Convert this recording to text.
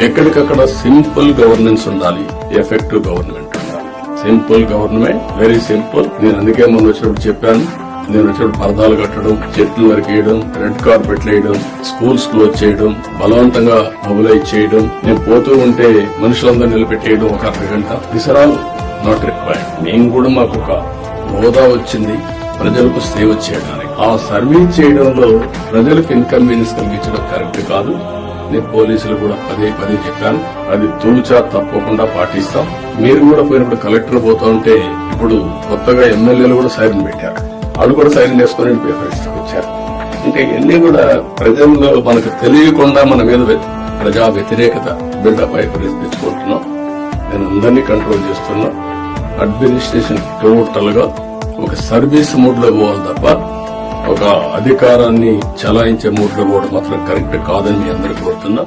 ఎక్కడికక్కడ simple governance ఉండాలి, effective government ఉండాలి. Simple government, very simple. నేను అందుకే మొన్న వచ్చినప్పుడు చెప్పాను, నేను వచ్చినప్పుడు పరదాలు కట్టడం, చెట్లు నరికేయడం, రెడ్ కార్పెట్లు వేయడం, స్కూల్స్ క్లోజ్ చేయడం, బలవంతంగా మొబిలైజ్ చేయడం, నేను పోతూ ఉంటే మనుషులందరూ నిలబెట్టేయడం ఒక అర్ధగంట. This are all not required. మేము కూడా మాకు ఒక హోదా వచ్చింది ప్రజలకు సేవ చేయడానికి. ఆ సర్వీస్ చేయడంలో ప్రజలకు ఇన్కన్వీనియన్స్ కలిగించడం కరెక్ట్ కాదు. నేను పోలీసులు కూడా పదే పదే చెప్పాను, అది తూచా తప్పకుండా పాటిస్తాం. మీరు కూడా పోయినప్పుడు కలెక్టర్ పోతా ఉంటే ఇప్పుడు కొత్తగా ఎమ్మెల్యేలు కూడా సైరన్ పెట్టారు, వాళ్ళు కూడా సైరన్ వేసుకుని పేపర్ వచ్చారు. ఇంకా ఇవన్నీ కూడా ప్రజల్లో మనకు తెలియకుండా మన మీద ప్రజా వ్యతిరేకత బిల్డప్ అయి తెచ్చుకుంటున్నాం. నేను అందరినీ కంట్రోల్ చేస్తున్నా. అడ్మినిస్ట్రేషన్ టోటల్ గా ఒక సర్వీస్ మూడ్ లో పోవాలి తప్ప ఒక అధికారాన్ని చలాయించే మూడ్ లో పోవడం మాత్రం కరెక్ట్ కాదని మీ అందరూ కోరుతున్నా.